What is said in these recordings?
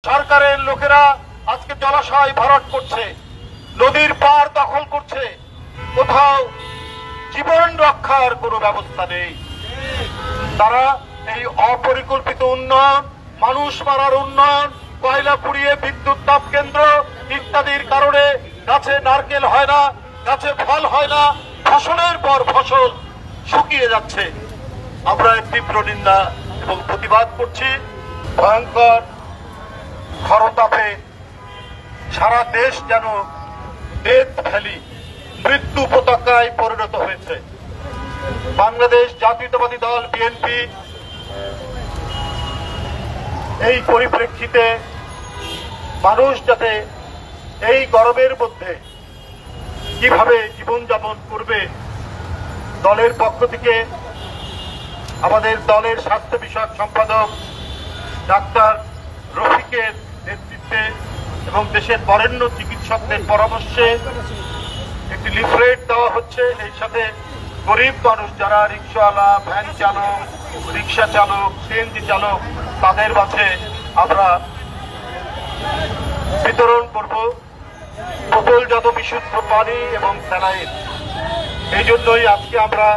সরকারের লোকেরা আজকে জলাশয় ভরাট করছে, নদীর পাড় দখল করছে, কোথাও জীবন রক্ষার কোনো ব্যবস্থা নেই। তারা এই অপরিকল্পিত উন্নয়ন, মানুষ মারার উন্নয়ন, কয়লা পুড়িয়ে বিদ্যুৎ তাপ কেন্দ্র ইত্যাদির কারণে গাছে নারকেল হয় না, গাছে ফল হয় না, ফসলের পর ফসল শুকিয়ে যাচ্ছে। আমরা তীব্র নিন্দা এবং প্রতিবাদ করছি। ভয়ঙ্কর খরতাপে সারা দেশ যেন ডেথ ভ্যালি, মৃত্যু পতাকায় পরিণত হয়েছে। বাংলাদেশ জাতীয়তাবাদী দল বিএনপি এই পরিপ্রেক্ষিতে মানুষ যাতে এই গরমের মধ্যে কিভাবে জীবনযাপন করবে, দলের পক্ষ থেকে আমাদের দলের স্বাস্থ্য বিষয়ক সম্পাদক ডাক্তার রফিকের নেতৃত্বে এবং দেশের বরেণ্য চিকিৎসকদের পরামর্শে একটি লিফলেট দেওয়া হচ্ছে। এই সাথে গরিব মানুষ যারা রিক্সাওয়ালা, ভ্যান চালক, রিক্সা চালক, সিএনজি চালক, তাদের মাঝে আমরা বিতরণ করব বোতলজাত বিশুদ্ধ পানি এবং স্যালাইন। এই জন্যই আজকে আমরা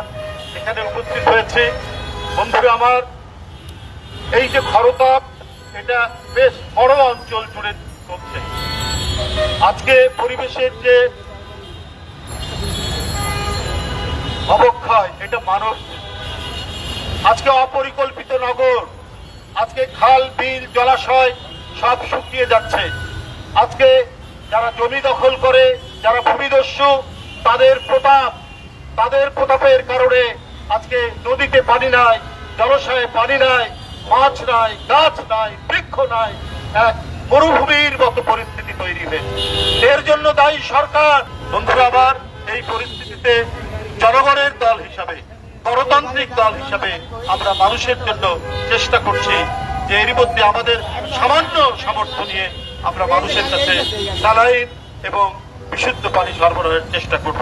এখানে উপস্থিত হয়েছি। বন্ধুরা আমার, এই যে খরতাপ, এটা বেশ বড় অঞ্চল জুড়ে চলছে। আজকে পরিবেশের যে অবক্ষয়, এটা মানব। আজকে অপরিকল্পিত নগর, আজকে খাল, বিল, জলাশয় সব শুকিয়ে যাচ্ছে। আজকে যারা জমি দখল করে, যারা ভূমিদস্যু, তাদের প্রতাপের কারণে আজকে নদীতে পানি নাই, জলাশয়ে পানি নাই, মাছ নাই, গাছ নাই, বৃক্ষ নাই, এক মরুভূমির মতো পরিস্থিতি তৈরি হয়েছে। এর জন্য দায়ী সরকার। বন্ধুরা আবার, এই পরিস্থিতিতে জনগণের দল হিসাবে, গণতান্ত্রিক দল হিসাবে আমরা মানুষের জন্য চেষ্টা করছি যে এরই মধ্যে আমাদের সামান্য সামর্থ্য নিয়ে আমরা মানুষের কাছে স্যালাইন এবং বিশুদ্ধ পানি সরবরাহের চেষ্টা করব।